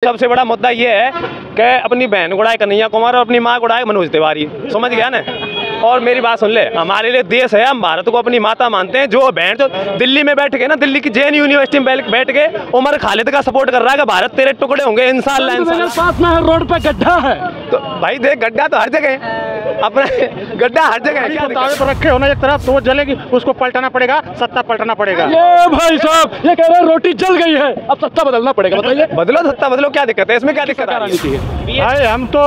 सबसे बड़ा मुद्दा ये है कि अपनी बहन गुड़ाए कन्हैया कुमार और अपनी माँ गुड़ाए मनोज तिवारी। समझ गया ना। और मेरी बात सुन ले, हमारे लिए देश है, हम भारत को अपनी माता मानते हैं। जो बहन जो दिल्ली में बैठ के ना, दिल्ली की जैन यूनिवर्सिटी में बैठ के उमर खालिद का सपोर्ट कर रहा है कि भारत तेरे टुकड़े होंगे इंशाअल्लाह। पास में रोड पे गड्ढा है तो भाई देख, गड्ढा तो हर जगह है, अपना गड्ढा हर जगह है। दावे पर रखे होना एक तरफ तो वो जलेगी, उसको पलटाना पड़ेगा, सत्ता पलटाना पड़ेगा। ये भाई साहब ये कह रहे हैं रोटी जल गई है, अब सत्ता बदलना पड़ेगा। बताइए, बदलो सत्ता बदलो, क्या दिक्कत है इसमें? क्या दिक्कत आ रही है? भाई हम तो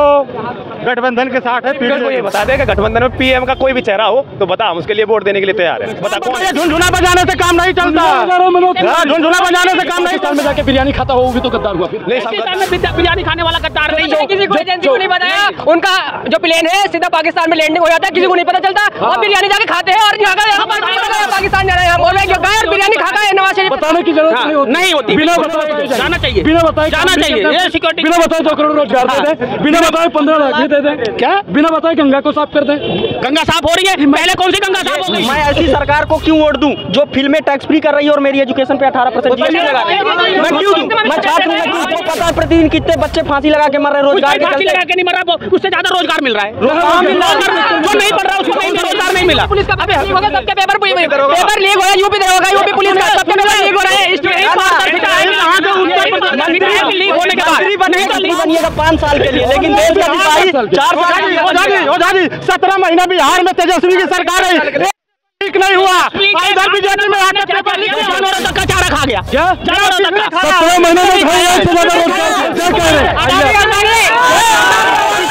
गठबंधन के साथ है। को ये बता दे कि गठबंधन में पीएम का कोई भी चेहरा हो तो बता, हम उसके लिए वोट देने के लिए तैयार है। बता कौन? झुनझुना बजाने से काम नहीं चलता, झुनझुना बजाने से काम नहीं चलता। में जाके बिरयानी खाता होगी तो गद्दार हुआ। फिर बिरयानी खाने वाला गद्दार नहीं है। किसी को एजेंसी को नहीं बताया, उनका जो प्लेन है सीधा पाकिस्तान में लैंडिंग हो जाता है, किसी को नहीं पता चलता। और बिरयानी जाके खाते हैं और पाकिस्तान जा रहे हैं, बिरयानी खाता है। नवाज शरीफ बताने की जरूरत नहीं होती, बिना बताए जाना चाहिए, बिना बताए जाना चाहिए। सिक्योरिटी बिना बताए 2 करोड़ रोजगार दे दे, बिना बताए 15 लाख दे दे। क्या बिना बताए गंगा को साफ कर दे? गंगा साफ हो रही है, पहले कौन सी गंगा साफ हो गई? मैं ऐसी सरकार को क्यों वोट दूं जो फिल्में टैक्स फ्री कर रही है और मेरी एजुकेशन पे 18% जीएसटी लगा रही है? मैं क्यों दूं? मैं छात्र हूं, मुझे पता है प्रतिदिन कितने बच्चे फांसी लगा के मर रहे हैं। रोजगार फांसी लगा के नहीं मर रहा, उससे ज्यादा रोजगार मिल रहा है। जो नहीं पढ़ रहा उसको रोजगार नहीं मिला। पुलिस का सबके पेपर लीक हो रहा है, यूपी होगा, यूपी पुलिस का सबके पेपर लीक हो रहा है। लीक होने के बाद बनिएगा 5 साल के लिए, लेकिन देश का सिपाही 4 साल। 17 महीना बिहार में तेजस्वी की सरकार है, ठीक नहीं हुआ। इधर बीजेपी में आके पेपर लीक का चारा खा गया। क्या 17 महीने में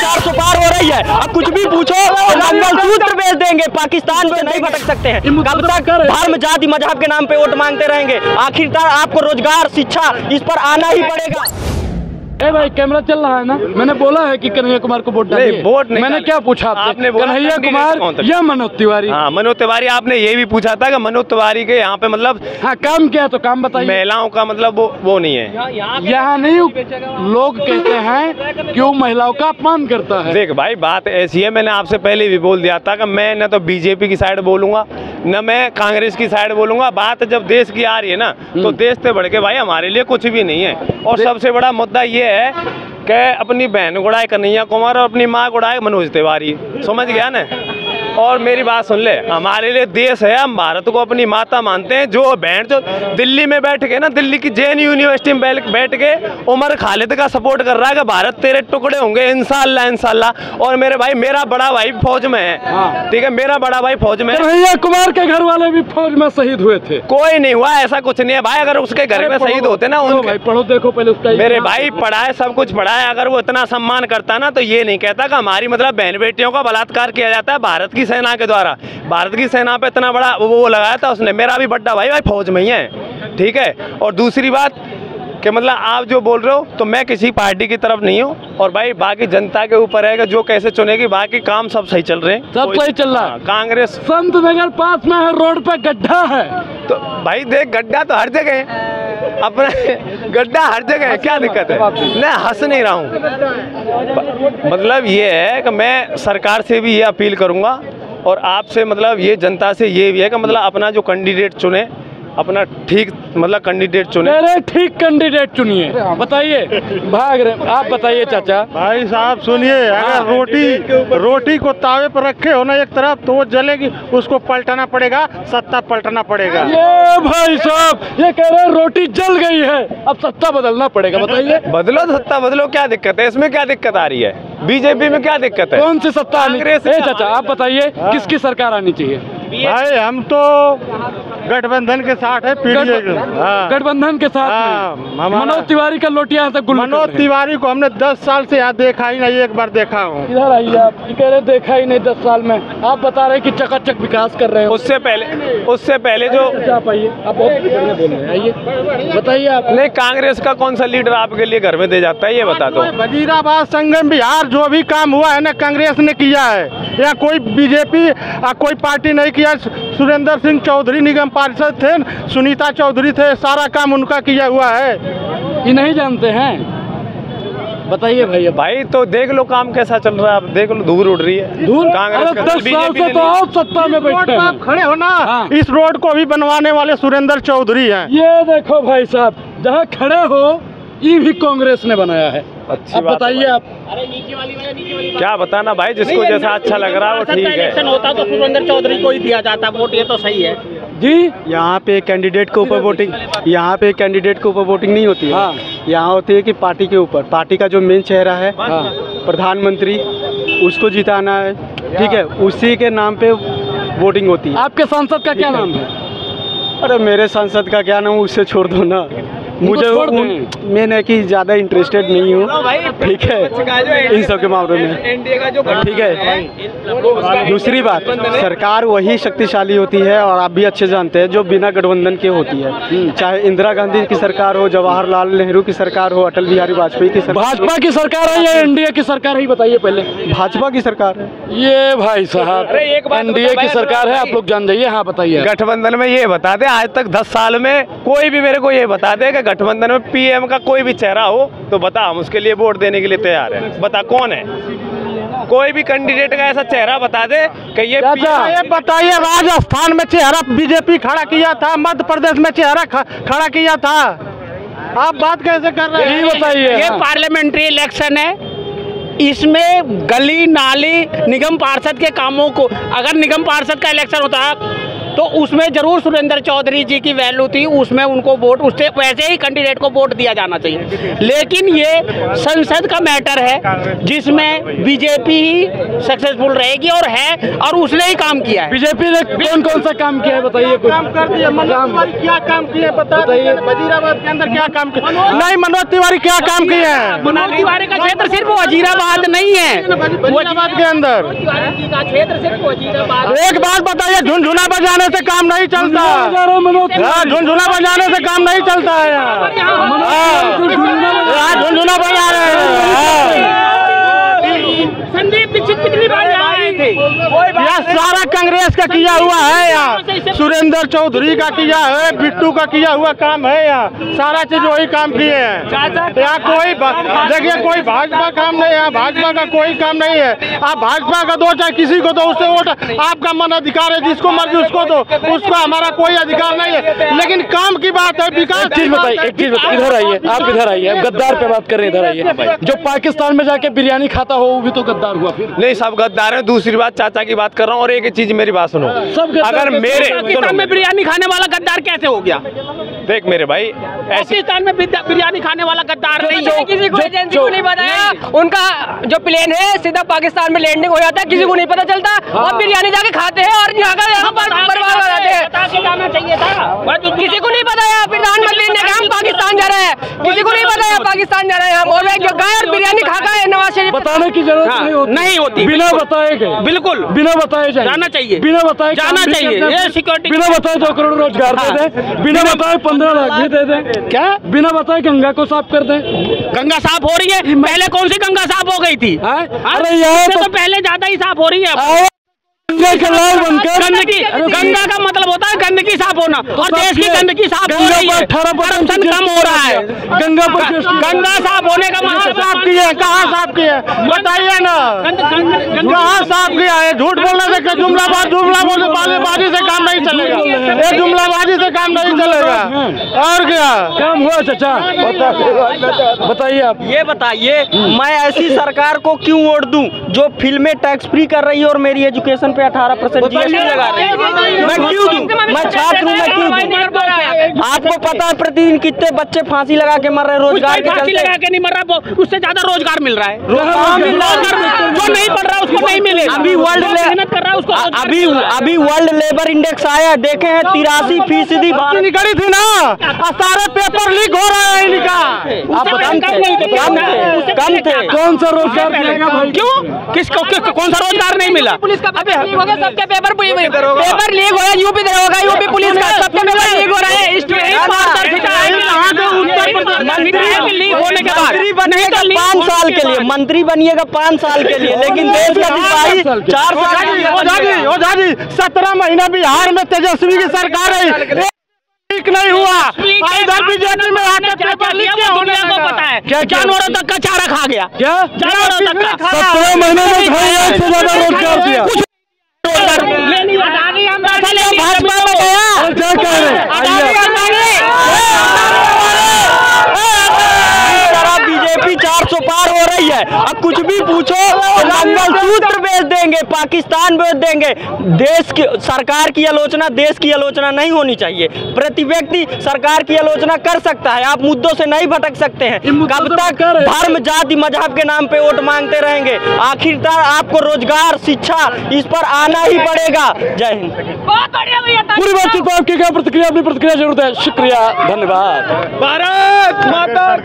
400 पार हो रही है। अब कुछ भी पूछो तो मंगलसूत्र बेच देंगे, पाकिस्तान से नहीं भटक सकते हैं। कब तक धर्म जाति मजहब के नाम पे वोट मांगते रहेंगे? आखिरकार आपको रोजगार शिक्षा इस पर आना ही पड़ेगा। भाई कैमरा चल रहा है ना, मैंने बोला है कि कन्हैया कुमार को वोट डालिए। वोट मैंने क्या पूछा आपने? कन्हैया कुमार या मनोज तिवारी? हाँ, मनोज तिवारी। आपने ये भी पूछा था कि मनोज तिवारी के यहाँ पे मतलब हाँ काम क्या है तो काम बताइए। महिलाओं का मतलब वो नहीं है यहाँ नहीं। लोग कहते हैं क्यों महिलाओं का अपमान करता है। देख भाई, बात ऐसी है, मैंने आपसे पहले भी बोल दिया था कि मैं न तो बीजेपी की साइड बोलूंगा न मैं कांग्रेस की साइड बोलूंगा। बात जब देश की आ रही है ना, तो देश से बढ़ के भाई हमारे लिए कुछ भी नहीं है। और सबसे बड़ा मुद्दा ये है कि अपनी बहन गुड़ाए कन्हैया कुमार और अपनी माँ गुड़ाए मनोज तिवारी। समझ गया ना। और मेरी बात सुन ले, हमारे लिए देश है, हम भारत को अपनी माता मानते हैं। जो बहन जो दिल्ली में बैठ के ना, दिल्ली की जैन यूनिवर्सिटी में बैठ के उमर खालिद का सपोर्ट कर रहा है कि भारत तेरे टुकड़े होंगे इंशाअल्लाह इंशाअल्लाह। और मेरे भाई, मेरा बड़ा भाई फौज में है, ठीक है, मेरा बड़ा भाई फौज में है। कन्हैया कुमार के घर वाले भी फौज में शहीद हुए थे। कोई नहीं हुआ, ऐसा कुछ नहीं है भाई। अगर उसके घर में शहीद होते ना, भाई पढ़ो देखो पहले उसका। मेरे भाई पढ़ा है, सब कुछ पढ़ा है। अगर वो इतना सम्मान करता ना तो ये नहीं कहता कि हमारी मतलब बहन बेटियों का बलात्कार किया जाता है भारत की सेना के द्वारा। भारत की सेना पे इतना बड़ा वो लगाया था उसने। मेरा भी बड़ा भाई फौज में ही है, ठीक है। और दूसरी बात कि मतलब आप जो बोल रहे हो तो मैं किसी पार्टी की तरफ नहीं हूँ। और भाई बाकी जनता के ऊपर है कि जो कैसे चुनेगी। बाकी काम सब सही चल रहे हैं, सब सही चल रहा है। कांग्रेस संत नगर पास में है, रोड पे गड्ढा है। तो भाई देख, गड्ढा तो हर जगह है, अपना गड्ढा हर जगह है, क्या दिक्कत है? मैं हंस नहीं रहा हूँ। मतलब ये है कि मैं सरकार से भी ये अपील करूँगा और आपसे मतलब ये जनता से ये भी है कि मतलब अपना जो कैंडिडेट चुने, अपना ठीक मतलब कैंडिडेट चुने। ठीक कैंडिडेट चुनिए। बताइए, भाग रहे आप, बताइए चाचा। भाई साहब सुनिए, अगर रोटी को तावे पर रखे हो ना एक तरफ तो वो जलेगी, उसको पलटाना पड़ेगा, सत्ता पलटाना पड़ेगा। ये भाई साहब ये कह रहे हैं रोटी जल गई है, अब सत्ता बदलना पड़ेगा। बताइए, बदलो सत्ता बदलो, क्या दिक्कत है इसमें? क्या दिक्कत आ रही है? बीजेपी में क्या दिक्कत है? कौन सी सत्ता आनी? चाचा आप बताइए, किसकी सरकार आनी चाहिए? भाई हम तो गठबंधन के साथ है। गठबंधन के साथ मनोज तिवारी का लोटिया तक। मनोज तिवारी को हमने 10 साल से यहाँ देखा ही नहीं, एक बार देखा हूँ। इधर आइए आप, कह रहे देखा ही नहीं 10 साल में। आप बता रहे कि चकाचक विकास कर रहे हैं। उससे पहले जो आप आइए, आप बहुत बढ़िया बोल रहे हैं, आइए बताइए आप। नहीं, कांग्रेस का कौन सा लीडर आपके लिए घर में दे जाता है ये बता दो। वजीराबाद संगम बिहार जो भी काम हुआ है ना, कांग्रेस ने किया है। यहाँ कोई बीजेपी कोई पार्टी नहीं किया। सुरेंद्र सिंह चौधरी निगम पार्षद थे, सुनीता चौधरी थे, सारा काम उनका किया हुआ है। ये नहीं जानते हैं? बताइए भैया। भाई तो देख लो काम कैसा चल रहा है, आप देख लो, धूल उड़ रही है। धूल कांग्रेस 10 साल से तो आप सत्ता में बैठे हैं। आप खड़े हो ना। हाँ। इस रोड को भी बनवाने वाले सुरेंद्र चौधरी हैं। ये देखो भाई साहब, जहाँ खड़े हो ये भी कांग्रेस ने बनाया है। अच्छी अब बात है बताइए भाई। आप। क्या बताना भाई, जिसको जैसा अच्छा लग रहा है वो ठीक है। होता तो सुरेंद्र चौधरी को ही दिया जाता वोट, ये तो सही है जी। यहाँ पे कैंडिडेट के ऊपर वोटिंग, यहाँ पे कैंडिडेट के ऊपर वोटिंग नहीं होती है। हाँ। यहाँ होती है कि पार्टी के ऊपर, पार्टी का जो मेन चेहरा है हाँ। प्रधानमंत्री, उसको जिताना है, ठीक है, उसी के नाम पे वोटिंग होती है। आपके सांसद का क्या नाम है? अरे मेरे सांसद का क्या नाम, उससे छोड़ दो ना, मुझे छोड़ दें। मैं है कि ज़्यादा इंटरेस्टेड नहीं हूँ, ठीक है, इन सब के मामले में, ठीक है। दूसरी बात, सरकार वही शक्तिशाली होती है और आप भी अच्छे जानते हैं जो बिना गठबंधन के होती है, चाहे इंदिरा गांधी की सरकार हो, जवाहरलाल नेहरू की सरकार हो, अटल बिहारी वाजपेयी की सरकार। भाजपा की सरकार है या एनडीए की सरकार है, बताइए पहले। भाजपा की सरकार है। ये भाई साहब एनडीए की सरकार है, आप लोग जान जाइए। हाँ बताइए। गठबंधन में ये बता दे, आज तक 10 साल में कोई भी मेरे को ये बता दे कि गठबंधन में पीएम का कोई भी चेहरा हो तो बता, हम उसके लिए वोट देने के लिए तैयार हैं। बता कौन है, कोई भी कैंडिडेट का ऐसा चेहरा बता दे कि ये ये बताइए, राजस्थान में चेहरा बीजेपी खड़ा किया था, मध्य प्रदेश में चेहरा खड़ा किया था, आप बात कैसे कर रहे हैं? यही बताइए। ये हाँ। पार्लियामेंट्री इलेक्शन है, इसमें गली नाली निगम पार्षद के कामों को, अगर निगम पार्षद का इलेक्शन होता तो उसमें जरूर सुरेंद्र चौधरी जी की वैल्यू थी, उसमें उनको वोट, उससे वैसे ही कैंडिडेट को वोट दिया जाना चाहिए। लेकिन ये संसद का मैटर है जिसमें बीजेपी ही सक्सेसफुल रहेगी और है, और उसने ही काम किया है। बीजेपी ने कौन कौन सा काम किया है बताइए कुछ। काम कर दिया, मनोज तिवारी क्या काम किए बताइए, वजीराबाद के अंदर क्या काम किया? नहीं, मनोज तिवारी क्या काम किए हैं? मनोज तिवारी का क्षेत्र सिर्फ वजीराबाद नहीं है, वजीराबाद के अंदर का क्षेत्र सिर्फ वजीराबाद। एक बात बताइए, झुनझुना बजाने से काम नहीं चलता, झुनझुना बजाने से काम नहीं चलता है यहाँ, झुनझुना बजा रहे हैं। संदीप दीक्षित कितनी बार यहाँ आए थे? यह सारा कांग्रेस का किया हुआ है यहाँ, सुरेंद्र चौधरी का किया है, बिट्टू का किया हुआ काम है यहाँ, सारा चीज वही काम किए हैं। यहाँ कोई देखिए, कोई भाजपा काम नहीं है, भाजपा का कोई काम नहीं है। आप भाजपा का दो, चाहे किसी को दो, उससे वोट आपका मन अधिकार है, जिसको मर्जी उसको दो, उसको हमारा कोई अधिकार नहीं है। लेकिन काम की बात है, विकास। एक चीज बताइए, एक चीज बताइए, इधर आइए, आप इधर आइए, आप गद्दार पे बात कर रहे हैं, इधर आइए। जो पाकिस्तान में जाके बिरयानी खाता हो वो भी तो गद्दार हुआ फिर। नहीं, सब गद्दार हैं। दूसरी बात, चाचा की बात कर रहा हूँ, और एक चीज मेरी बात सुनो, अगर मेरे पाकिस्तान में बिरयानी खाने वाला गद्दार कैसे हो गया? देख मेरे भाई, पाकिस्तान में बिरयानी खाने वाला गद्दार नहीं है। किसी को एजेंसी को नहीं बताया, उनका जो प्लेन है सीधा पाकिस्तान में लैंडिंग हो जाता है, किसी को नहीं पता चलता, और बिरयानी जाके खाते हैं और यहाँ पर बर्बाद हो जाते हैं। जाना चाहिए था, किसी को नहीं बताया, प्रधानमंत्री ने कहा हम पाकिस्तान जा रहे हैं, किसी को नहीं बताया पाकिस्तान जा रहे हैं हम, और गए और बिरयानी खा गए नवाज शरीफ। बताने की जरूरत नहीं होती, बिना बताए गए, बिल्कुल बिना बताए जाना चाहिए, बिना बताए जाना चाहिए। ये सिक्योरिटी, बिना बताए 2 करोड़ रोजगार दे दें, बिना बताए 15 लाख भी दे दें, क्या बिना बताए गंगा को साफ कर दें। गंगा साफ हो रही है, पहले कौन सी गंगा साफ हो गई थी? अरे यार तो पहले ज्यादा ही साफ हो रही है। गंदगी, गंगा का मतलब होता है गंदगी साफ होना, और देश की गंदगी साफ हो रही है, करप्शन कम हो रहा है। गंगा पर गंगा साफ होने का मतलब साफ किए, कहाँ साफ किए बताइए ना, कहाँ साफ किया है? झूठ बोलने से, जुमलाबाजी से काम नहीं चलेगा, ये जुमलाबाजी से काम नहीं चलेगा। और क्या काम हुआ चाचा, बताइए आप। ये बताइए, मैं ऐसी सरकार को क्यों वोट दूं जो फिल्में टैक्स फ्री कर रही है और मेरी एजुकेशन पे 18% जीएसटी लगा रही है? मैं क्यों दूं? मैं छात्र हूं, मैं क्यों दूं? आपको पता है प्रतिदिन कितने बच्चे फांसी लगा के मर रहे हैं रोजगार के चलते? फांसी लगा के नहीं मर रहा, उससे ज्यादा रोजगार मिल रहा है। जो नहीं पढ़ रहा उसको नहीं मिलेगा। अभी वर्ल्ड लेबर इंडेक्स आया, देखे हैं 83% निकली थी ना, सारे पेपर लीक हो रहा है इनका। आप कम थे। कौन सा रोजगार मिलेगा भाई? क्यों? किसको कौन सा रोजगार नहीं मिला? पुलिस का पेपर लीक हो गया, सबके पेपर लीक हो गया, यूपी होगा, यूपी पुलिस का सबके पेपर लीक हो रहा है। लीक होने के बाद नहीं तो 5 साल के लिए मंत्री बनिएगा, 5 साल के लिए, लेकिन देश का सिपाही 4 साल। ओझा जी 17 महीना बिहार में तेजस्वी की सरकार है, ठीक नहीं हुआ। इधर बीजेपी में आके पेपर लीक दुनिया को पता है क्या? जानवरों तक का चारा खा गया, क्या जानवरों तक का 17 महीने में 1 से ज्यादा रोजगार दिया। भाजपा में गया, क्या कह रहे हैं? 700 पार हो रही है। अब कुछ भी पूछो तो मंगलसूत्र बेच देंगे, पाकिस्तान बेच देंगे। देश की सरकार की आलोचना, देश की आलोचना नहीं होनी चाहिए। प्रति व्यक्ति सरकार की आलोचना कर सकता है, आप मुद्दों से नहीं भटक सकते हैं। कब तक धर्म जाति मजहब के नाम पे वोट मांगते रहेंगे? आखिरकार आपको रोजगार शिक्षा इस पर आना ही पड़ेगा। जय हिंद। बहुत बढ़िया भैया। पूरी बातचीत पर आपकी क्या प्रतिक्रिया, अपनी प्रतिक्रिया जरूर है। शुक्रिया, धन्यवाद। भारत माता